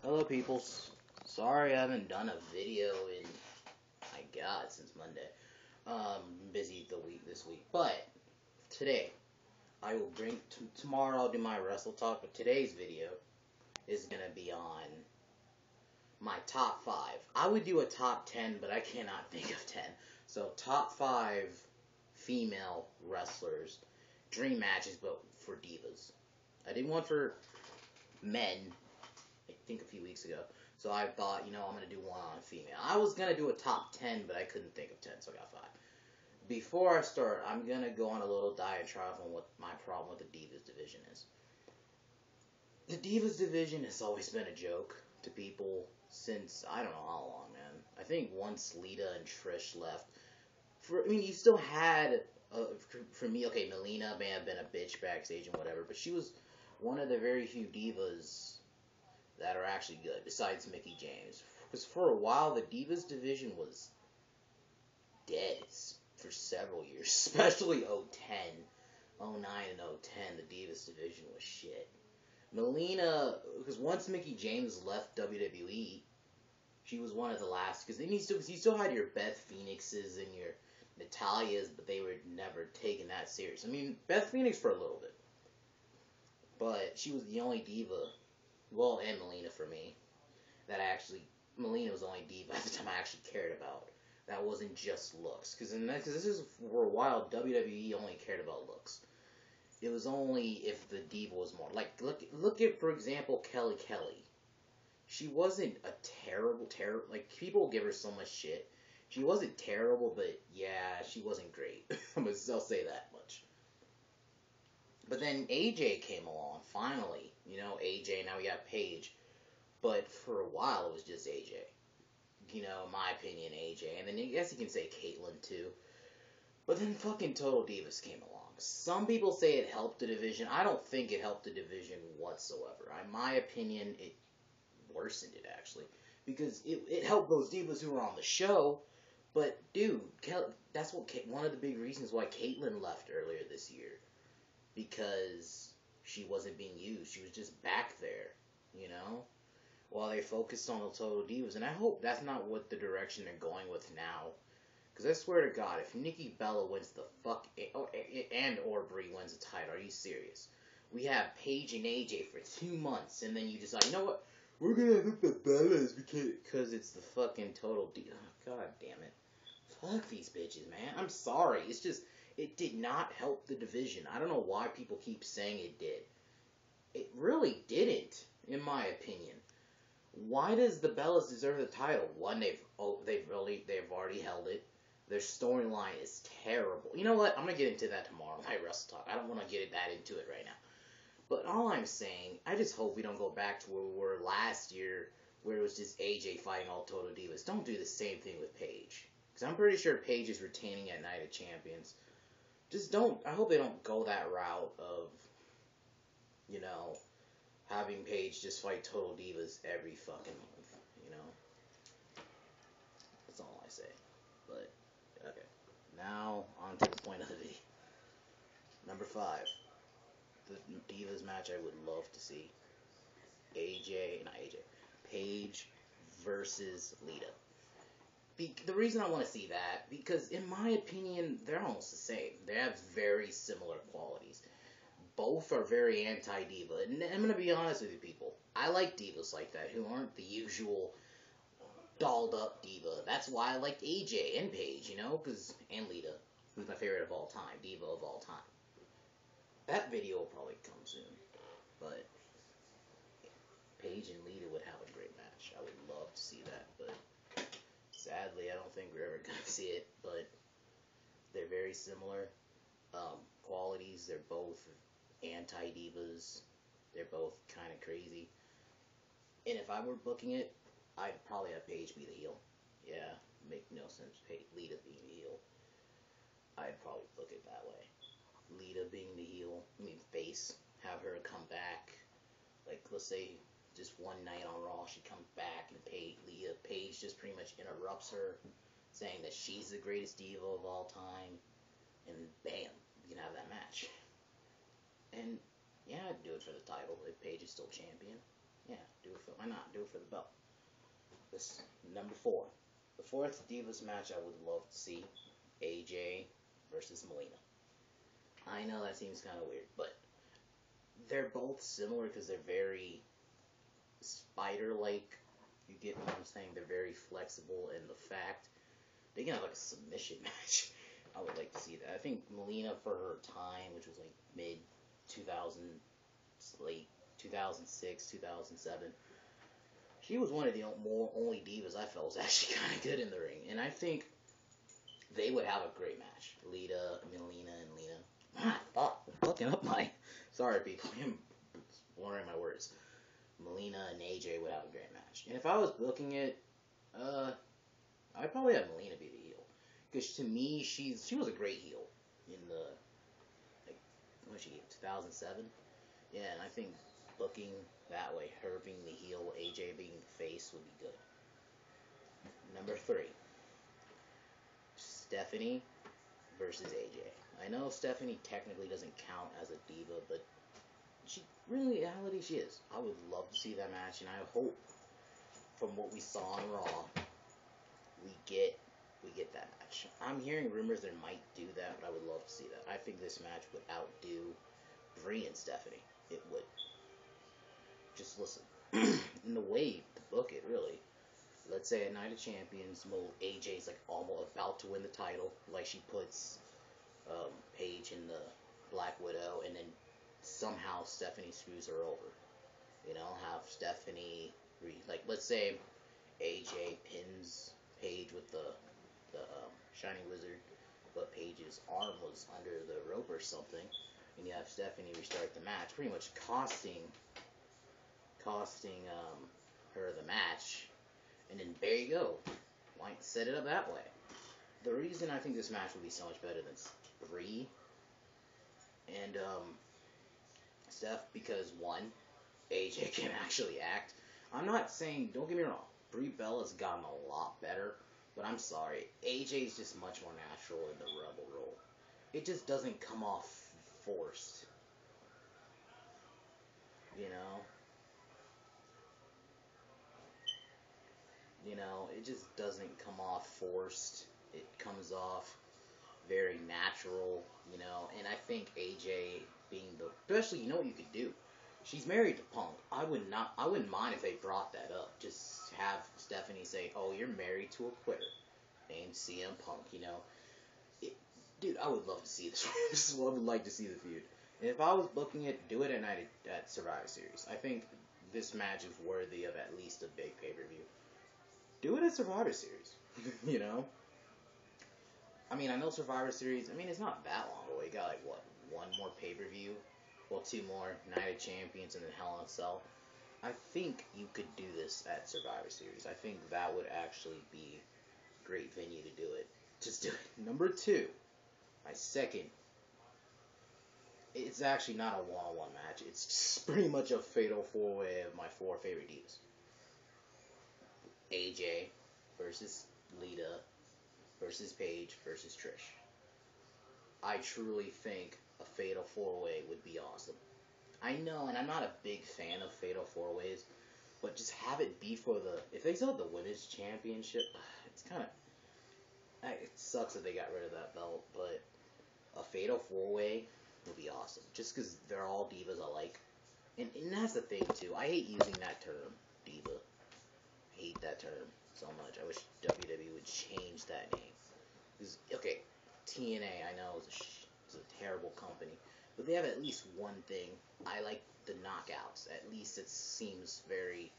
Hello, peoples. Sorry I haven't done a video in, my God, since Monday. Busy this week, but today I will bring. Tomorrow I'll do my wrestle talk, but today's video is gonna be on my top five. I would do a top 10, but I cannot think of 10. So top five female wrestlers, dream matches, but for divas. I did one for men, I think a few weeks ago. So I thought, I'm going to do one on female. I was going to do a top 10, but I couldn't think of 10, so I got 5. Before I start, I'm going to go on a little diatribe on what my problem with the Divas division is. The Divas division has always been a joke to people since, I don't know how long, man. I think once Lita and Trish left, you still had, for me, okay, Melina may have been a bitch backstage and whatever, but she was one of the very few divas that are actually good, besides Mickie James. Because for a while, the Divas division was dead for several years, especially 2010, 2009 and 2010, the Divas division was shit. Melina, because once Mickie James left WWE, she was one of the last, because you still had your Beth Phoenixes and your Natalias, but they were never taken that serious. I mean, Beth Phoenix for a little bit, but she was the only diva. Well, and Melina for me. Melina was the only diva at the time I actually cared about. That wasn't just looks. Because this is, for a while, WWE only cared about looks. It was only if the diva was more. Like, look at, for example, Kelly Kelly. She wasn't a terrible, like, people give her so much shit. She wasn't terrible, but yeah, she wasn't great. I'll say that much. But then AJ came along, finally. AJ, now we got Paige. But for a while, it was just AJ. In my opinion, AJ. And then I guess you can say Caitlyn, too. But then fucking Total Divas came along. Some people say it helped the division. I don't think it helped the division whatsoever. In my opinion, it worsened it, actually. Because it helped those divas who were on the show. But, dude, that's one of the big reasons why Caitlyn left earlier this year. Because she wasn't being used. She was just back there, while they focused on the Total Divas. And I hope that's not what the direction they're going with now. Because I swear to God, if Nikki Bella wins and or Brie wins the title, are you serious? We have Paige and AJ for 2 months, and then you decide, you know what? We're gonna look the Bellas because it's the fucking Total Divas. Oh, God damn it. Fuck these bitches, man. I'm sorry. It's just, it did not help the division. I don't know why people keep saying it did. It really didn't, in my opinion. Why does the Bellas deserve the title? One, they've already held it. Their storyline is terrible. You know what? I'm gonna get into that tomorrow in my Wrestle Talk. I don't want to get that into it right now. But all I'm saying, I just hope we don't go back to where we were last year, where it was just AJ fighting all Total Divas. Don't do the same thing with Paige, because I'm pretty sure Paige is retaining at Night of Champions. I hope they don't go that route of, having Paige just fight Total Divas every fucking month, That's all I say. But, okay. Now, on to the point of the video. Number 5. The Divas match I would love to see. Paige versus Lita. The reason I want to see that, because in my opinion, they're almost the same. They have very similar qualities. Both are very anti-diva. And I'm going to be honest with you, people. I like divas like that, who aren't the usual dolled-up diva. That's why I like AJ and Paige, and Lita, who's my favorite of all time, diva of all time. That video will probably come soon. But Paige and Lita would have a great match. I would love to see that, but sadly, I don't think we're ever going to see it. But they're very similar qualities. They're both anti-divas. They're both kind of crazy. And if I were booking it, I'd probably have Paige be the heel. Yeah, make no sense. Lita being the heel. I'd probably book it that way. Lita being the heel, face, have her come back. Like, let's say, just one night on Raw, she comes back and Paige just pretty much interrupts her, saying that she's the greatest diva of all time, and bam, you can have that match. And yeah, I'd do it for the title if Paige is still champion. Yeah, do it for. Why not do it for the belt? This number 4. The fourth Divas match I would love to see, AJ versus Melina. I know that seems kind of weird, but they're both similar because they're very spider-like. You get what I'm saying? They're very flexible, and the fact they can have like a submission match. I would like to see that. I think Melina, for her time, which was like mid 2000, late 2006, 2007, she was one of the only divas I felt was actually kind of good in the ring, and I think they would have a great match. Lita, Melina, and Lena. Fucking up my. Sorry, people. I'm blurring my words. Melina and AJ would have a great match. And if I was booking it, I'd probably have Melina be the heel. Because to me, she was a great heel in the, like, what was she, 2007? Yeah, and I think booking that way, her being the heel, AJ being the face, would be good. Number 3. Stephanie versus AJ. I know Stephanie technically doesn't count as a diva, but in reality, she is. I would love to see that match, and I hope, from what we saw on Raw, we get that match. I'm hearing rumors they might do that, but I would love to see that. I think this match would outdo Brie and Stephanie. It would. Just listen. In the way to book it, really. Let's say at Night of Champions, AJ's like almost about to win the title, like she puts Paige in the Black Widow, and then somehow Stephanie screws her over. You know, have Stephanie let's say AJ pins Paige with the Shining Wizard, but Paige's arm was under the rope or something, and you have Stephanie restart the match, pretty much costing her the match, and then there you go. Why set it up that way? The reason I think this match would be so much better than Brie and Steph, because one, AJ can actually act. I'm not saying, don't get me wrong, Brie Bella's gotten a lot better, but I'm sorry, AJ's just much more natural in the Rebel role. It just doesn't come off forced. You know? It just doesn't come off forced. It comes off very natural, and I think AJ being especially, you know what you could do? She's married to Punk. I wouldn't mind if they brought that up. Just have Stephanie say, "Oh, you're married to a quitter named CM Punk." Dude, I would love to see this. This is what I would like to see the feud. And if I was booking it, do it at Survivor Series. I think this match is worthy of at least a big pay-per-view. Do it at Survivor Series. I know Survivor Series, it's not that long away. You got, one more pay-per-view? Well, 2 more. Night of Champions and then Hell in a Cell. I think you could do this at Survivor Series. I think that would actually be a great venue to do it. Just do it. Number 2. My second. It's actually not a one-on-one match. It's just pretty much a fatal 4-way of my 4 favorite divas. AJ versus Lita versus Paige versus Trish. I truly think a fatal 4-way would be awesome. I know, and I'm not a big fan of fatal 4-ways, but just have it be for if they still have the women's championship, it's kind of, it sucks that they got rid of that belt, but a fatal 4-way would be awesome, just because they're all divas I like. And that's the thing, too. I hate using that term, diva. I hate that term so much. I wish WWE would change that name. Because, okay, TNA, I know, is a terrible company, but they have at least one thing. I like the knockouts. At least it seems very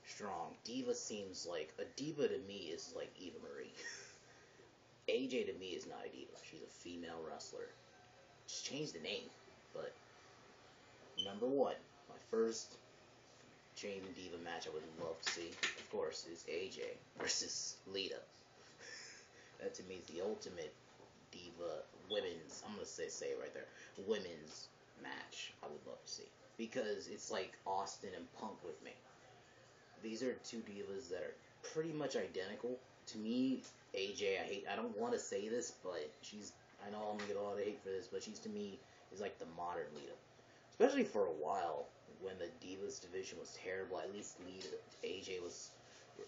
strong. Diva seems like, a diva to me is like Eva Marie. AJ to me is not a diva. She's a female wrestler. Just change the name. But number 1, my first Champion Diva match I would love to see, of course, is AJ versus Lita. That to me is the ultimate diva women's, I'm going to say it right there, women's match I would love to see. Because it's like Austin and Punk with me. These are 2 divas that are pretty much identical. To me, AJ, I don't want to say this, but I know I'm going to get a lot of hate for this, but she's to me is like the modern Lita. Especially for a while, when the Divas division was terrible, at least AJ was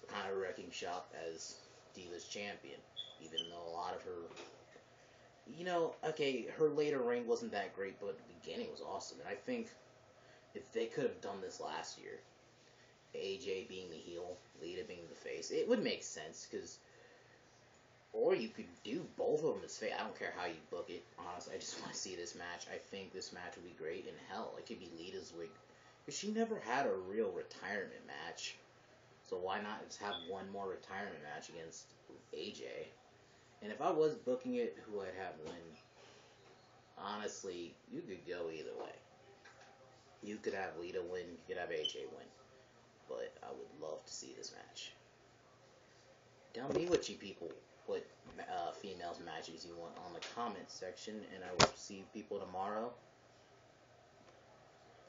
kind of wrecking shop as Divas champion, even though a lot of her, okay, her later reign wasn't that great, but the beginning was awesome. And I think if they could have done this last year, AJ being the heel, Lita being the face, it would make sense, or you could do both of them as face. I don't care how you book it, honestly. I just want to see this match. I think this match would be great, and hell, it could be Lita's wig, because she never had a real retirement match, so why not just have one more retirement match against AJ? And if I was booking it, who I'd have win, honestly, you could go either way. You could have Lita win, you could have AJ win, but I would love to see this match. Tell me what females matches you want on the comments section, and I will see people tomorrow.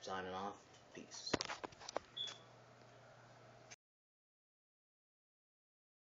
Signing off. Peace.